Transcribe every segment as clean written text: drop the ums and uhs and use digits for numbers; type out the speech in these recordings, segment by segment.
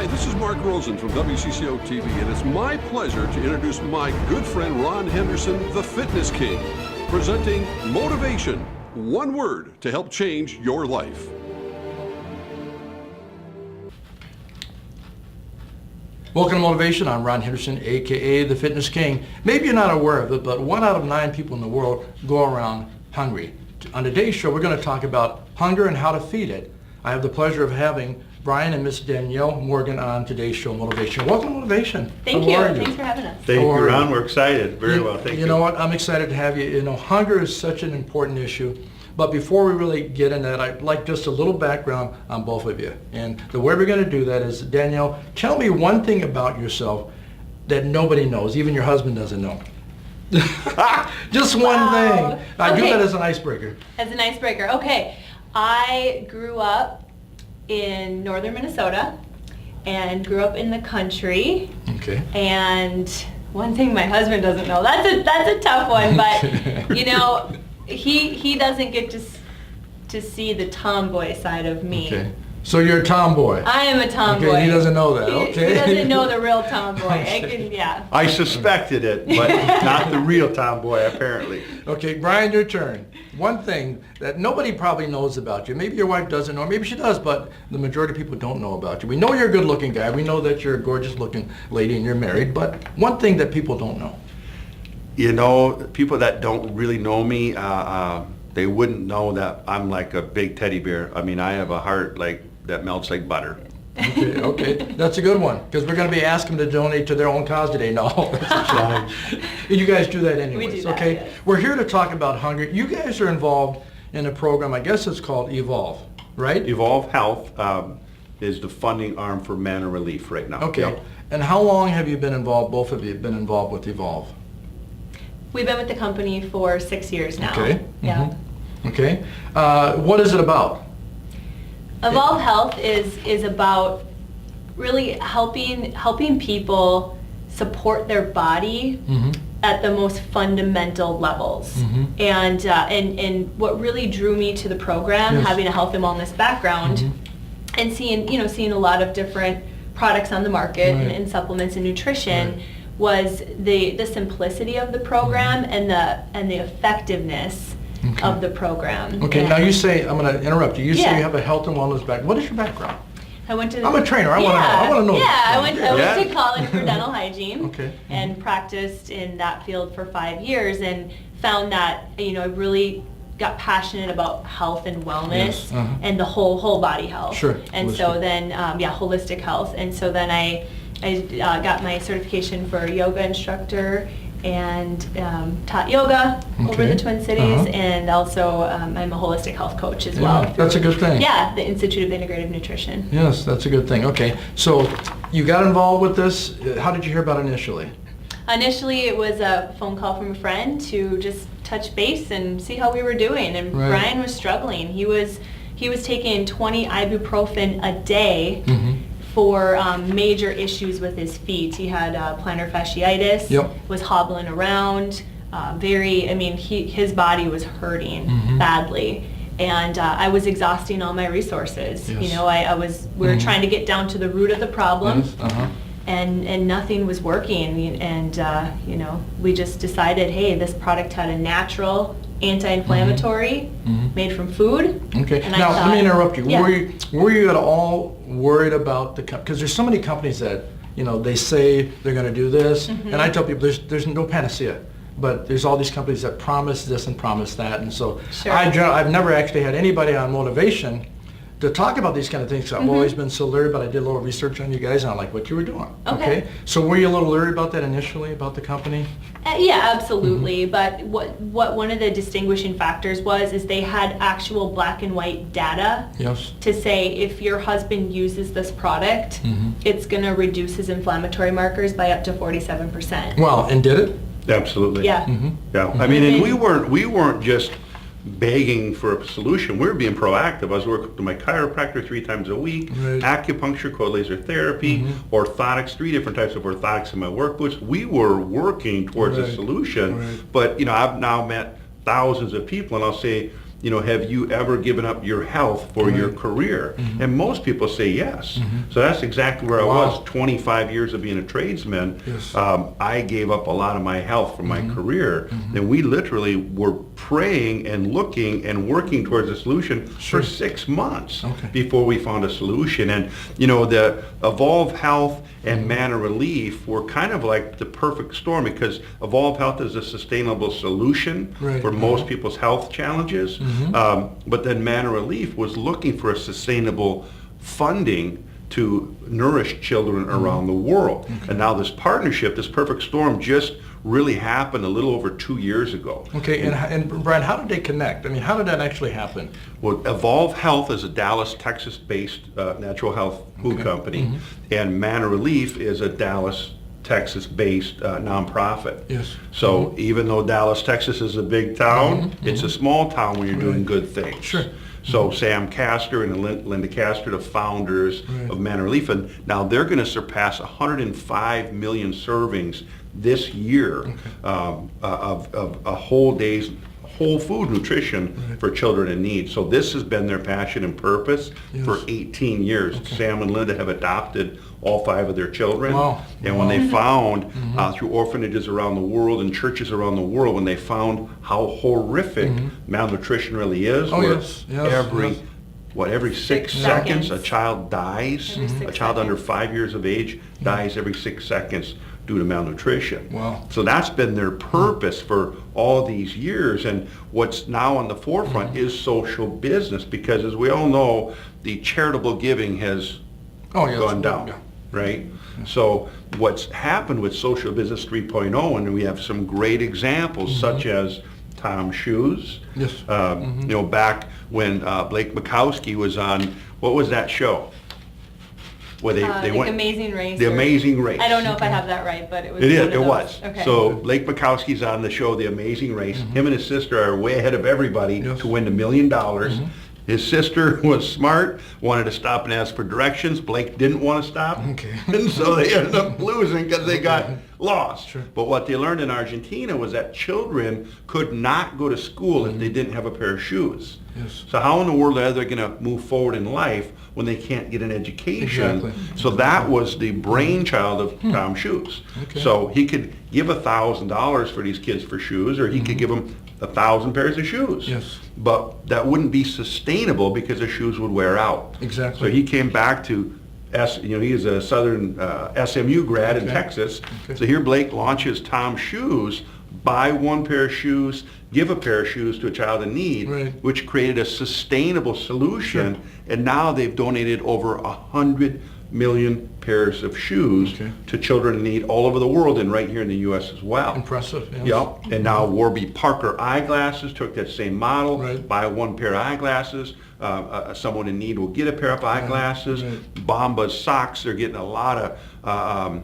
this is Mark Rosen from WCCO TV, and it's my pleasure to introduce my good friend Ron Henderson, the Fitness King, presenting Motivation, one word to help change your life. Welcome to Motivation. I'm Ron Henderson, aka the Fitness King. Maybe you're not aware of it, but 1 out of 9 people in the world go around hungry. On today's show, we're going to talk about hunger and how to feed it. I have the pleasure of having Brian and Miss Danielle Morgan on today's show, Motivation. Welcome to Motivation. Thank you. Thanks for having us. Thank you, Ron. We're excited. Very well. Thank you. You know what? I'm excited to have you. You know, hunger is such an important issue. But before we really get into that, I'd like just a little background on both of you. And the way we're going to do that is, Danielle, tell me one thing about yourself that nobody knows, even your husband doesn't know. Just one thing. I do that as an icebreaker. As an icebreaker. Okay. I grew up in northern Minnesota and grew up in the country. Okay. And one thing my husband doesn't know, that's a tough one, but you know, he doesn't get to see the tomboy side of me. Okay. So you're a tomboy. I am a tomboy. Okay, he doesn't know that. Okay. He doesn't know the real tomboy. I suspected it, but not the real tomboy, apparently. Okay, Brian, your turn. One thing that nobody probably knows about you, maybe your wife doesn't know, maybe she does, but the majority of people don't know about you. We know you're a good-looking guy. We know that you're a gorgeous-looking lady and you're married, but one thing that people don't know. You know, people that don't really know me, they wouldn't know that I'm like a big teddy bear. I mean, I have a heart like that melts like butter. Okay, that's a good one, because we're going to be asking them to donate to their own cause today. No, that's a challenge. You guys do that anyways, we do that, okay? yes. We're here to talk about hunger. You guys are involved in a program, I guess it's called Evolv, right? Evolv Health is the funding arm for Manna Relief right now. Okay, Yep. And how long have you been involved, both of you have been involved with Evolv? We've been with the company for 6 years now. Okay. Yeah. Okay. What is it about? Evolv Health is about really helping people support their body at the most fundamental levels. And what really drew me to the program, Yes. having a health and wellness background, and seeing a lot of different products on the market Right. and supplements and nutrition, Right. was the simplicity of the program and the effectiveness of the program. Okay, And now you say, I'm going to interrupt you. You say Yeah. you have a health and wellness background. What is your background? I went to. I'm a trainer. I wanna know. Yeah, I went Yeah. to college for dental hygiene. Okay. And practiced in that field for 5 years, and found that I really got passionate about health and wellness. Yes, uh-huh. And the whole body health. Sure, And holistic. so then holistic health. And so then I got my certification for yoga instructor and taught yoga over Okay. the Twin Cities, Uh-huh. and also I'm a holistic health coach as well. Yeah, that's a good thing. Yeah, the Institute of Integrative Nutrition. Yes, that's a good thing. Okay, so you got involved with this. How did you hear about it initially? Initially, it was a phone call from a friend to just touch base and see how we were doing. And Right. Brian was struggling. He was taking 20 ibuprofen a day for major issues with his feet. He had plantar fasciitis. Yep. Was hobbling around. His body was hurting badly. And I was exhausting all my resources. Yes. We were trying to get down to the root of the problem. Yes, uh-huh. And nothing was working, and we just decided, hey, this product had a natural anti-inflammatory made from food. Okay. And I Now, let me thought- interrupt you. Yeah. Were you at all worried about because there's so many companies that, they say they're going to do this, and I tell people there's no panacea, but there's all these companies that promise this and promise that, and so Sure. I've never actually had anybody on Motivation to talk about these kind of things. I've always been so leery, but I did a little research on you guys, and I like what you were doing. Okay. So were you a little leery about that initially, about the company? Yeah, absolutely. But what one of the distinguishing factors is they had actual black and white data Yes. to say if your husband uses this product, it's going to reduce his inflammatory markers by up to 47%. Well, and did it? Absolutely. Yeah. Yeah. I mean, and we weren't just begging for a solution. We were being proactive. I was working with my chiropractor 3 times a week, Right. acupuncture, cold laser therapy, orthotics, 3 different types of orthotics in my work boots. We were working towards a Right. solution. Right. But I've now met thousands of people, and I'll say have you ever given up your health for your career? And most people say yes. So that's exactly where I was. 25 years of being a tradesman, Yes. I gave up a lot of my health for my career. And we literally were praying and looking and working towards a solution for 6 months before we found a solution. And, the Evolv Health and Manna Relief were kind of like the perfect storm, because Evolv Health is a sustainable solution for most people's health challenges. But then Manna Relief was looking for a sustainable funding to nourish children around the world. And now this partnership, this perfect storm, just really happened a little over 2 years ago. Okay, and Brian, how did they connect? I mean, how did that actually happen? Well, Evolv Health is a Dallas, Texas-based natural health food company, and Manna Relief is a Dallas, Texas-based nonprofit. Yes. So even though Dallas, Texas is a big town, it's a small town when you're doing good things. Sure. So Sam Castor and Linda Castor, the founders of Manna Relief, and now they're going to surpass 105 million servings this year of a whole day's whole food nutrition for children in need. So this has been their passion and purpose for 18 years. Sam and Linda have adopted all 5 of their children. Wow. And when they found, through orphanages around the world and churches around the world, when they found how horrific malnutrition really is, every 6 seconds a child dies, a child under 5 years of age dies every 6 seconds due to malnutrition. Wow. So that's been their purpose for all these years, and what's now on the forefront is social business, because as we all know, the charitable giving has gone down, right? So what's happened with Social Business 3.0, and we have some great examples such as Tom Shoes. Yes. Back when Blake Mikowski was on, what was that show? Where they went, Amazing Race. The Amazing Race. I don't know if I have that right, but it was. It was. Okay. So Blake Mikowski's on the show, The Amazing Race. Him and his sister are way ahead of everybody to win $1 million. His sister was smart, wanted to stop and ask for directions. Blake didn't want to stop. And so they ended up losing because they got lost. But what they learned in Argentina was that children could not go to school if they didn't have a pair of shoes. So how in the world are they going to move forward in life when they can't get an education? So that was the brainchild of Tom Shoes. So he could give $1,000 for these kids for shoes, or he could give them 1,000 pairs of shoes. But that wouldn't be sustainable because the shoes would wear out. So he came back to he is a Southern SMU grad in Texas. So here Blake launches Tom Shoes. Buy one pair of shoes, give a pair of shoes to a child in need, which created a sustainable solution. And now they've donated over 100 million pairs of shoes to children in need all over the world, and right here in the U.S. as well. Impressive. Yep. And now Warby Parker eyeglasses took that same model. Buy one pair of eyeglasses. Someone in need will get a pair of eyeglasses. Bombas socks are getting a lot of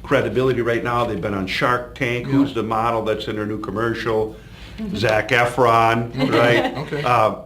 credibility right now. They've been on Shark Tank. Who's the model that's in their new commercial? Zac Efron, right?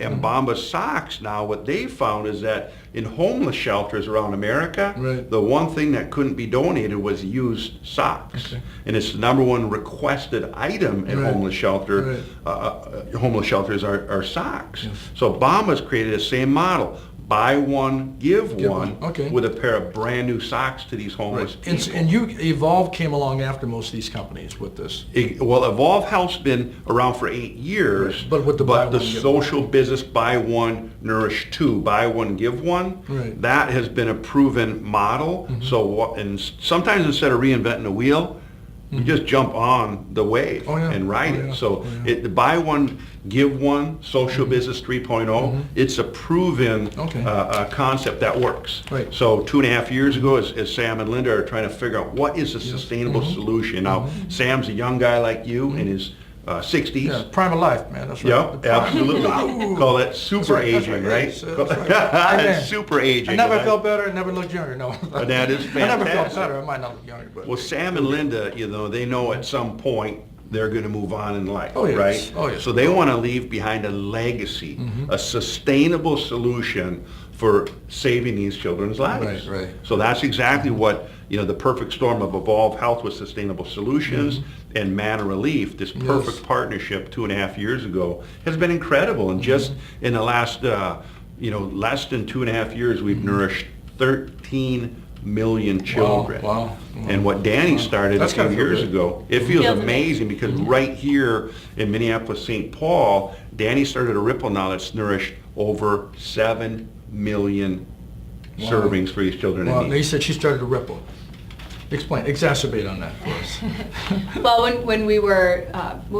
And Bombas socks, now what they found is that in homeless shelters around America, the one thing that couldn't be donated was used socks. And it's the #1 requested item in homeless shelter. Homeless shelters are socks. So Bombas created the same model. Buy one, give one, with a pair of brand new socks to these homeless people. And Evolv came along after most of these companies with this. Well, Evolv Health's been around for 8 years, but with the social business buy one, nourish two, buy one, give one, that has been a proven model. So, and sometimes instead of reinventing the wheel, you just jump on the wave and ride it. So the buy one, give one, social business 3.0, it's a proven concept that works. So 2.5 years ago, as Sam and Linda are trying to figure out what is a sustainable solution. Now, Sam's a young guy like you in his 60s. Yeah, prime of life, man. That's right. Yep, absolutely. Call that super aging, right? Super aging. I never felt better. I never looked younger. No. That is fantastic. I never felt better. I might not look younger, but. Well, Sam and Linda, they know at some point they're going to move on in life, Oh, yes. right? Oh, yes. So they want to leave behind a legacy, a sustainable solution for saving these children's lives. Right, right. So that's exactly what, the perfect storm of Evolv Health with Sustainable Solutions and Manna Relief, this perfect partnership 2.5 years ago, has been incredible. And just in the last, less than 2.5 years, we've nourished 13 million children. Wow. And what Danny started That's a few gotta feel years good. ago, it feels Feels amazing because right here in Minneapolis, St. Paul, Danny started a ripple now that's nourished over 7 million servings for these children Well, in they need. said she started to ripple. Exacerbate on that for us. Well, when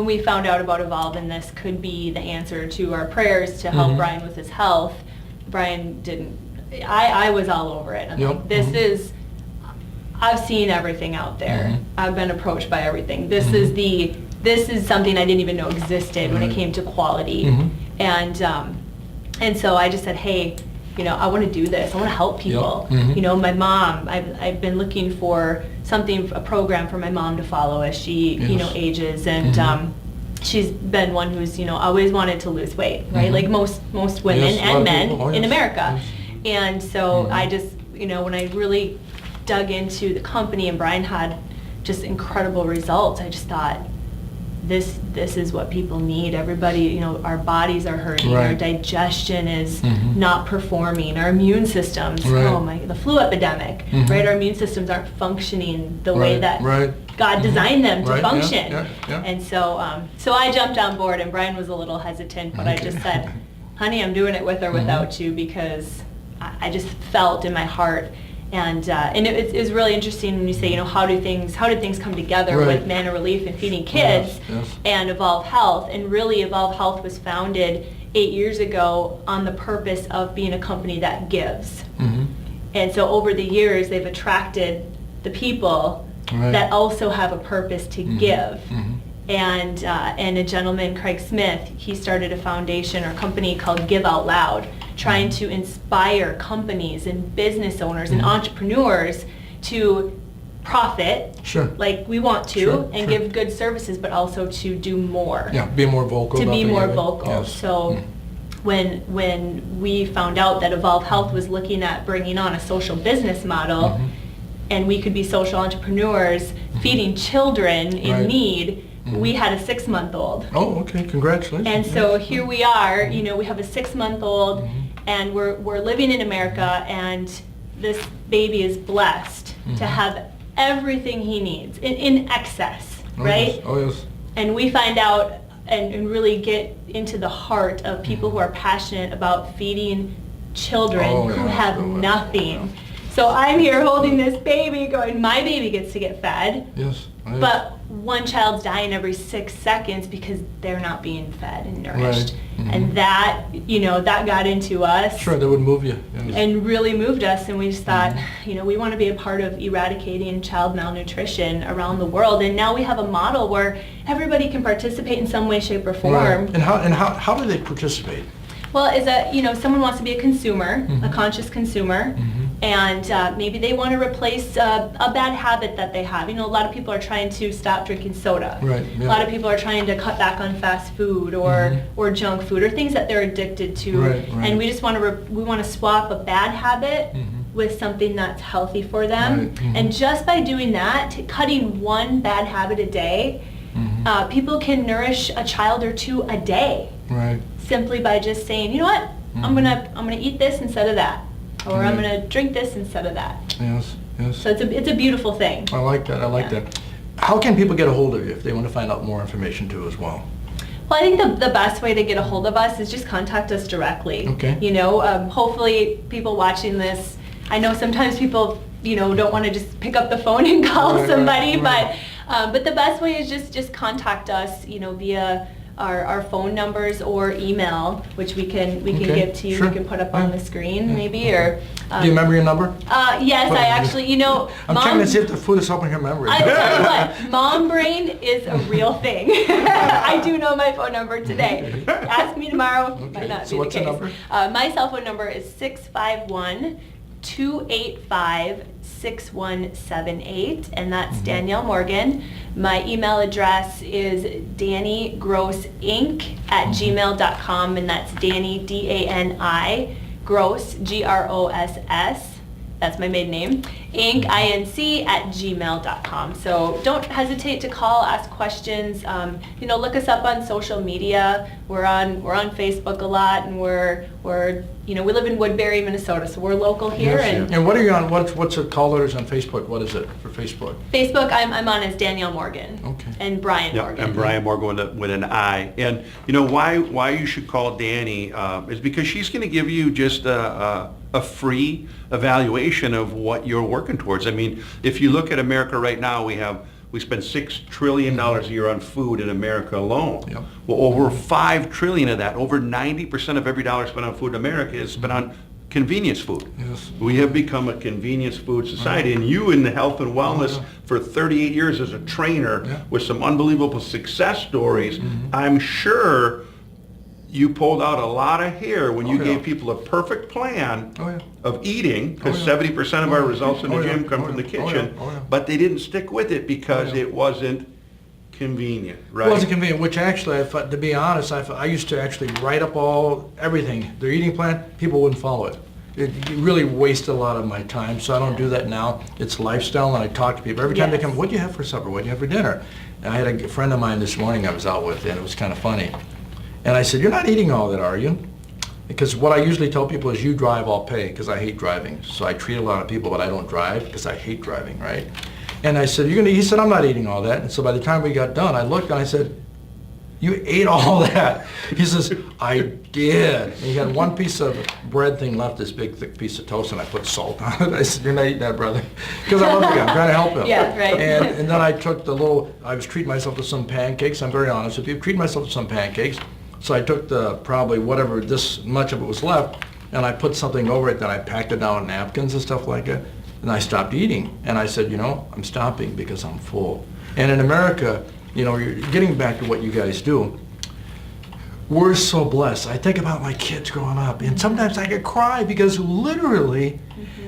we found out about Evolv and this could be the answer to our prayers to help Brian with his health, Brian didn't. I was all over it. I'm Yep. like, this is. I've seen everything out there. I've been approached by everything. This is something I didn't even know existed when it came to quality, and so I just said, hey, I want to do this. I want to help people. My mom, I've been looking for a program for my mom to follow as she, ages. And she's been one who's, always wanted to lose weight, right? Like most women and men in America. And so I just, when I really dug into the company and Brian had just incredible results, I just thought, this is what people need. Everybody, our bodies are hurting, our digestion is not performing, our immune systems, the flu epidemic, right? Our immune systems aren't functioning the way that God designed them to function. And so I jumped on board, and Brian was a little hesitant, but I just said, honey, I'm doing it with or without you, because I just felt in my heart. And it was really interesting when you say, how did things come together with Manna Relief and feeding kids and Evolv Health? And really, Evolv Health was founded 8 years ago on the purpose of being a company that gives. And so over the years, they've attracted the people that also have a purpose to give. And a gentleman, Craig Smith, he started a foundation or company called Give Out Loud, trying to inspire companies and business owners and entrepreneurs to profit, like we want to, and give good services, but also to do more. Yeah, be more vocal. To be more vocal. Yes. So when we found out that Evolv Health was looking at bringing on a social business model, and we could be social entrepreneurs feeding children in need, we had a 6-month-old. Oh, okay, congratulations. And so here we are, we have a 6-month-old, and we're living in America, and this baby is blessed to have everything he needs in excess, right? Yes. Oh, yes. And we find out and really get into the heart of people who are passionate about feeding children who have nothing. So I'm here holding this baby going, my baby gets to get fed. Yes. But one child's dying every 6 seconds because they're not being fed and nourished. And that, that got into us. Sure, that would move you. Yes. And really moved us, and we just thought, we want to be a part of eradicating child malnutrition around the world. And now we have a model where everybody can participate in some way, shape, or form. And how do they participate? Well, someone wants to be a consumer, a conscious consumer, and maybe they want to replace a bad habit that they have. A lot of people are trying to stop drinking soda. Right. Yeah. A lot of people are trying to cut back on fast food or junk food or things that they're addicted to. Right. And we just want to swap a bad habit with something that's healthy for them. And just by doing that, cutting one bad habit a day, people can nourish a child or two a day. Right. Simply by just saying, what, I'm gonna eat this instead of that, or I'm gonna drink this instead of that. Yes. So it's a beautiful thing. I like that. that. How can people get a hold of you if they want to find out more information too as well? Well, I think the best way to get a hold of us is just contact us directly. Okay. Hopefully people watching this, I know sometimes people, don't want to just pick up the phone and call somebody, but the best way is just contact us, via our phone numbers or email, which we can give to you. Sure. We can put up on the screen, maybe, or. Do you remember your number? Yes, I actually, I'm trying to see if the food is helping her memory. I tell you what, mom brain is a real thing. I do know my phone number today. Ask me tomorrow. Okay. Might not So be what's the the case. number? My cell phone number is 651 285-6178, and that's Danielle Morgan. My email address is dannygrossinc@gmail.com, and that's Danny, D-A-N-I, Gross, G-R-O-S-S. That's my maiden name. Inc, I-N-C, @gmail.com. So don't hesitate to call, ask questions. Look us up on social media. We're on Facebook a lot, and we're we live in Woodbury, Minnesota, so we're local here. Yes, and what are you on? What's the call letters on Facebook? What is it for Facebook? Facebook, I'm on as Danielle Morgan. Okay. And Brian Morgan. And Brian Morgan with an I. And why you should call Danny is because she's going to give you just a free evaluation of what you're working towards. I mean, if you look at America right now, we spend $6 trillion a year on food in America alone. Yep. Well, over $5 trillion of that, over 90% of every dollar spent on food in America is spent on convenience food. Yes. We have become a convenience food society, and you in the health and wellness for 38 years as a trainer with some unbelievable success stories, I'm sure you pulled out a lot of hair when you gave people a perfect plan of eating, because 70% of our results in the gym come from the kitchen, but they didn't stick with it because it wasn't convenient, right? It wasn't convenient, which actually, to be honest, I used to actually write up everything, their eating plan. People wouldn't follow it. It really wasted a lot of my time, so I don't do that now. It's lifestyle, and I talk to people. Every time they come, what do you have for supper? What do you have for dinner? And I had a friend of mine this morning I was out with, and it was kind of funny. And I said, you're not eating all that, are you? Because what I usually tell people is, you drive, I'll pay, because I hate driving. So I treat a lot of people, but I don't drive because I hate driving, right? And I said, he said, I'm not eating all that. And so by the time we got done, I looked and I said, you ate all that? He says, I did. And he had one piece of bread thing left, this big thick piece of toast, and I put salt on it. I said, you're not eating that, brother. Because I love the guy, I'm trying to help him. Yeah, right. And then I took I was treating myself to some pancakes. I'm very honest with you, treating myself to some pancakes. So I took probably whatever, this much of it was left, and I put something over it, then I packed it down in napkins and stuff like that, and I stopped eating. And I said, I'm stopping because I'm full. And in America, you're getting back to what you guys do, we're so blessed. I think about my kids growing up, and sometimes I could cry because literally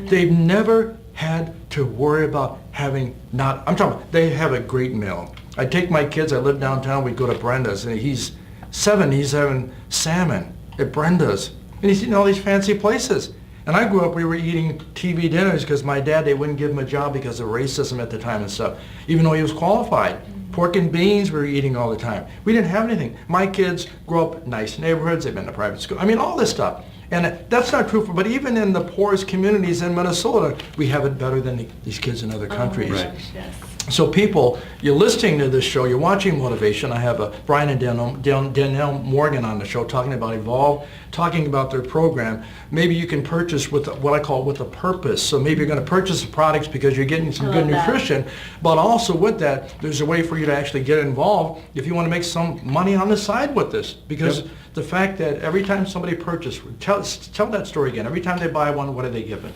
they've never had to worry about I'm talking about, they have a great meal. I take my kids, I live downtown, we go to Brenda's, and he's 7, he's having salmon at Brenda's. And he's eating all these fancy places. And I grew up, we were eating TV dinners because my dad, they wouldn't give him a job because of racism at the time and stuff, even though he was qualified. Pork and beans we were eating all the time. We didn't have anything. My kids grew up in nice neighborhoods, they've been to private school. I mean, all this stuff. And that's not true but even in the poorest communities in Minnesota, we have it better than these kids in other countries. Oh, right. Yes. So people, you're listening to this show, you're watching Motivation. I have Brian and Danielle Morgan on the show talking about Evolv, talking about their program. Maybe you can purchase with what I call with a purpose. So maybe you're going to purchase the products because you're getting some good nutrition, but also with that, there's a way for you to actually get involved if you want to make some money on the side with this. Because the fact that every time somebody purchases, tell that story again. Every time they buy one, what are they given?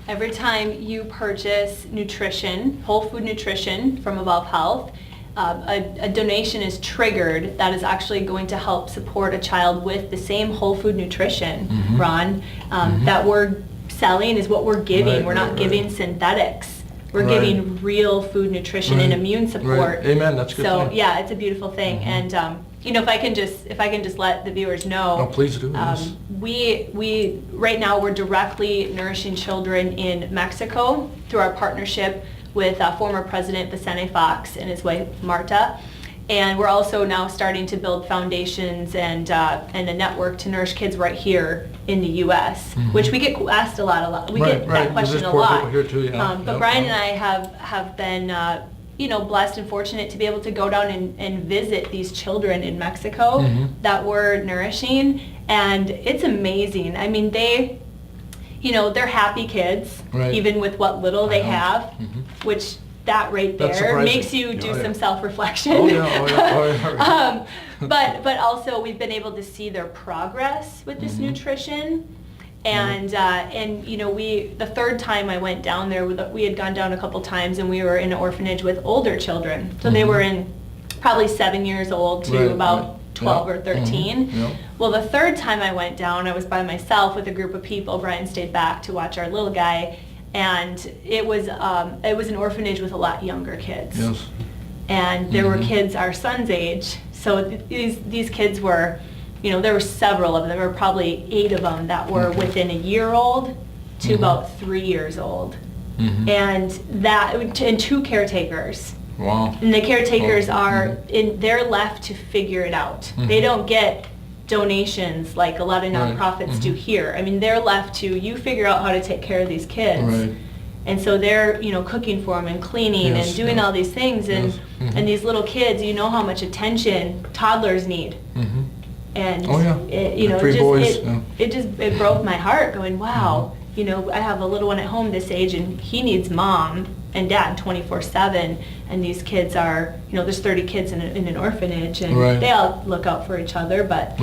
Every time you purchase nutrition, whole food nutrition from Evolv Health, a donation is triggered that is actually going to help support a child with the same whole food nutrition, Ron, that we're selling is what we're giving. We're not giving synthetics. We're giving real food nutrition and immune support. Amen. That's a good. So yeah, it's a beautiful thing. And if I can just let the viewers know. Oh, please do. We right now we're directly nourishing children in Mexico through our partnership with former President Vicente Fox and his wife Marta. And we're also now starting to build foundations and a network to nourish kids right here in the U.S., which we get asked a lot. We get that question a lot. Here too, but Brian and I have been blessed and fortunate to be able to go down and visit these children in Mexico that we're nourishing, and it's amazing. I mean, they're happy kids, even with what little they have, which that right there makes you do some self-reflection. But also we've been able to see their progress with this nutrition. And the third time I went down there, we had gone down a couple times, and we were in an orphanage with older children. So they were in probably 7 years old to about 12 or 13. Yep. Well, the third time I went down, I was by myself with a group of people. Brian stayed back to watch our little guy, and it was an orphanage with a lot younger kids. Yes. And there were kids our son's age. So these kids were, there were several of them. There were probably 8 of them that were within a year old to about 3 years old. And 2 caretakers. Wow. And the caretakers they're left to figure it out. They don't get donations like a lot of nonprofits do here. I mean, they're left to, you figure out how to take care of these kids. Right. And so they're, cooking for them and cleaning and doing all these things. And and these little kids, how much attention toddlers need. And it broke my heart going, wow, I have a little one at home this age and he needs mom and dad 24/7, and these kids are, there's 30 kids in an orphanage, and they all look out for each other, but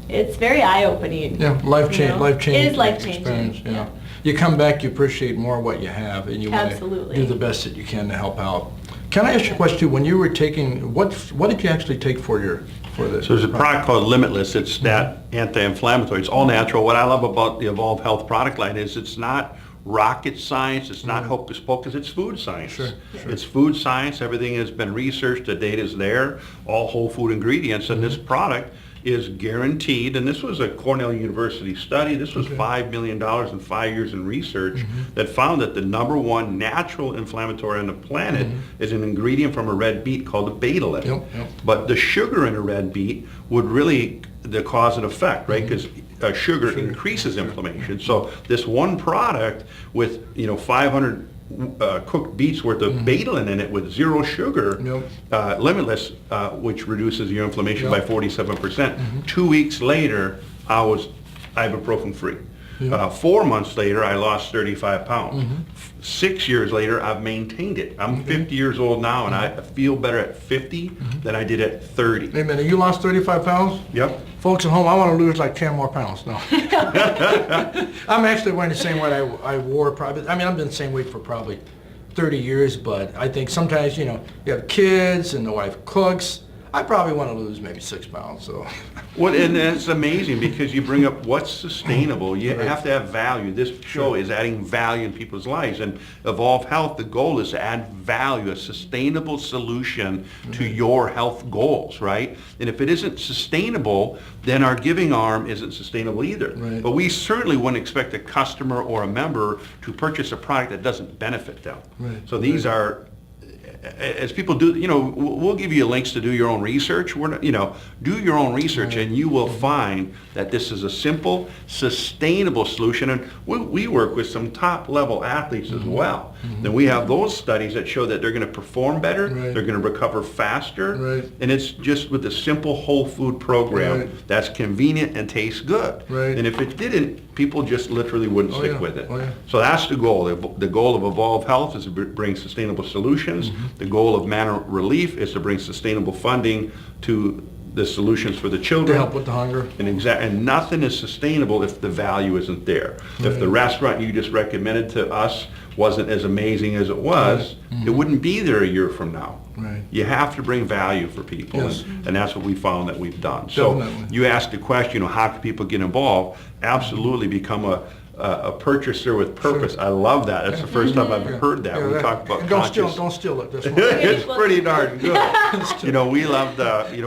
it's very eye-opening. Yeah, life-changing. It is life-changing. Experience, yeah. You come back, you appreciate more what you have, and you want to do the best that you can to help out. Can I ask you a question too? When you were taking, what did you actually take for this? So there's a product called Limitless. It's that anti-inflammatory. It's all natural. What I love about the Evolv Health product line is it's not rocket science, it's not hocus pocus, it's food science. Sure. It's food science. Everything has been researched, the data's there, all whole food ingredients, and this product is guaranteed, and this was a Cornell University study. This was $5 million in 5 years in research that found that the #1 natural inflammatory on the planet is an ingredient from a red beet called a betalain. But the sugar in a red beet would really the cause and effect, right? Because sugar increases inflammation. So this one product with 500 cooked beets worth of betalain in it with 0 sugar, Limitless, which reduces your inflammation by 47%. 2 weeks later, I was ibuprofen free. 4 months later, I lost 35 pounds. 6 years later, I've maintained it. I'm 50 years old now, and I feel better at 50 than I did at 30. Wait a minute, you lost 35 pounds? Yep. Folks at home, I want to lose like 10 more pounds. No. I'm actually wearing the same weight I wore probably. I mean, I've been the same weight for probably 30 years, but I think sometimes, you have kids and the wife cooks. I probably want to lose maybe 6 pounds. So. Well, and that's amazing because you bring up what's sustainable. You have to have value. This show is adding value in people's lives, and Evolv Health, the goal is to add value, a sustainable solution to your health goals, right? And if it isn't sustainable, then our giving arm isn't sustainable either. Right. But we certainly wouldn't expect a customer or a member to purchase a product that doesn't benefit them. Right. So these are, as people do, we'll give you links to do your own research. We're not, do your own research, and you will find that this is a simple, sustainable solution. And we work with some top-level athletes as well. Then we have those studies that show that they're going to perform better, they're going to recover faster, and it's just with a simple whole food program that's convenient and tastes good. And if it didn't, people just literally wouldn't stick with it. So that's the goal. The goal of Evolv Health is to bring sustainable solutions. The goal of Manna Relief is to bring sustainable funding to the solutions for the children. To help with the hunger. And nothing is sustainable if the value isn't there. If the restaurant you just recommended to us wasn't as amazing as it was, it wouldn't be there a year from now. You have to bring value for people, and that's what we found that we've done. So you asked the question, how can people get involved? Absolutely become a purchaser with purpose. I love that. That's the first time I've heard that. We talk about conscious. Don't steal it. This one. It's pretty darn good. We love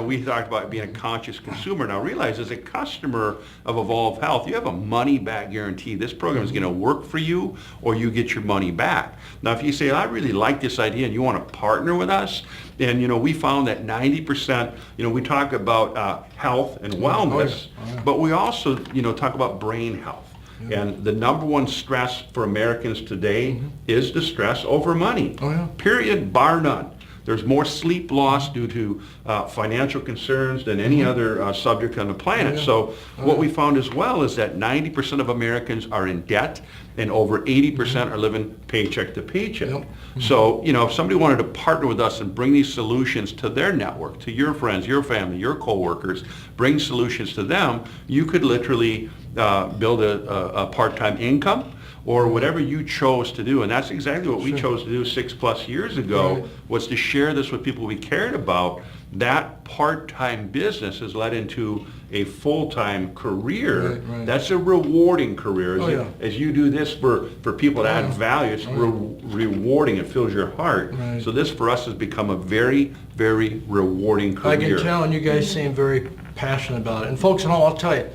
we talked about being a conscious consumer. Now realize as a customer of Evolv Health, you have a money back guarantee. This program is going to work for you, or you get your money back. Now if you say, I really like this idea and you want to partner with us, and we found that 90%, we talk about health and wellness, but we also talk about brain health. And the #1 stress for Americans today is the stress over money. Period, bar none. There's more sleep loss due to financial concerns than any other subject on the planet. So what we found as well is that 90% of Americans are in debt, and over 80% are living paycheck to paycheck. So, if somebody wanted to partner with us and bring these solutions to their network, to your friends, your family, your coworkers, bring solutions to them, you could literally build a part-time income, or whatever you chose to do. And that's exactly what we chose to do 6+ years ago, was to share this with people we cared about, that part-time business has led into a full-time career. Right. That's a rewarding career. Oh, yeah. As you do this for people to add value, it's rewarding. It fills your heart. Right. So this for us has become a very, very rewarding career. I can tell, and you guys seem very passionate about it. And folks, and I'll tell you,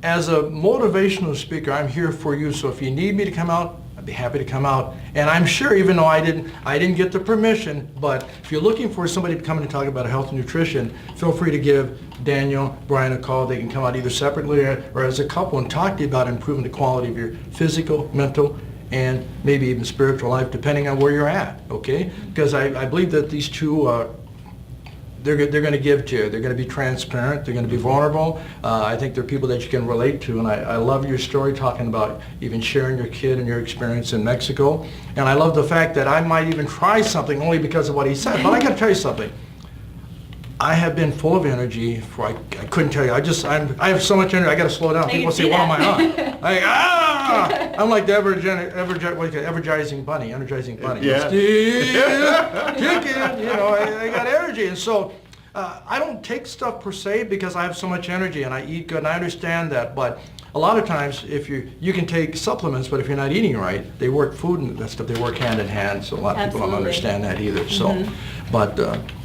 as a motivational speaker, I'm here for you. So if you need me to come out, I'd be happy to come out. And I'm sure, even though I didn't get the permission, but if you're looking for somebody to come in and talk about health and nutrition, feel free to give Danielle, Brian a call. They can come out either separately or as a couple and talk to you about improving the quality of your physical, mental, and maybe even spiritual life, depending on where you're at, okay? Because I believe that these two, they're going to give to you. They're going to be transparent. They're going to be vulnerable. I think they're people that you can relate to. And I love your story, talking about even sharing your kid and your experience in Mexico. And I love the fact that I might even try something only because of what he said. But I got to tell you something. I have been full of energy for, I couldn't tell you. I have so much energy. I got to slow down. People say, what am I on? I'm like the energizing bunny. Yeah. Kicking, I got energy. And so I don't take stuff per se because I have so much energy and I eat good, and I understand that. But a lot of times, if you can take supplements, but if you're not eating right, food and that stuff, they work hand in hand. So a lot of people don't understand that either. So, but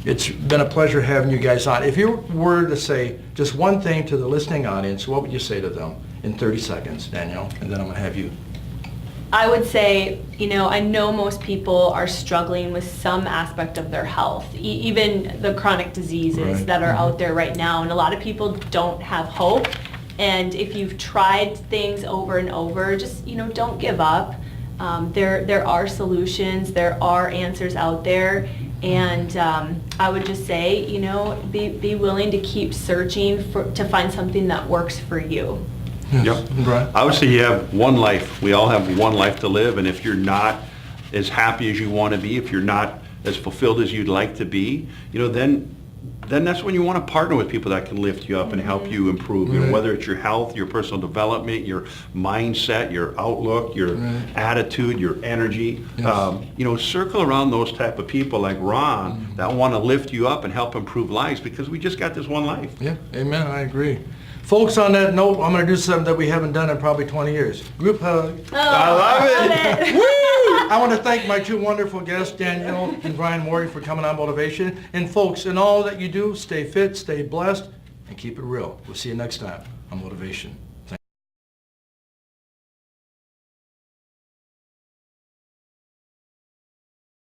it's been a pleasure having you guys on. If you were to say just one thing to the listening audience, what would you say to them in 30 seconds, Danielle? And then I'm going to have you. I would say, I know most people are struggling with some aspect of their health, even the chronic diseases that are out there right now. And a lot of people don't have hope. And if you've tried things over and over, just, don't give up. There are solutions, there are answers out there. And I would just say, be willing to keep searching to find something that works for you. Yes. Yep. Right. I would say you have one life. We all have one life to live, and if you're not as happy as you want to be, if you're not as fulfilled as you'd like to be, then that's when you want to partner with people that can lift you up and help you improve. Whether it's your health, your personal development, your mindset, your outlook, your attitude, your energy. Yes. Circle around those type of people like Ron that want to lift you up and help improve lives, because we just got this one life. Yeah, amen. I agree. Folks, on that note, I'm going to do something that we haven't done in probably 20 years. Group hug. Oh, I love it. Woo! I want to thank my two wonderful guests, Danielle and Brian Morey, for coming on Motivation. And folks, in all that you do, stay fit, stay blessed, and keep it real. We'll see you next time on Motivation.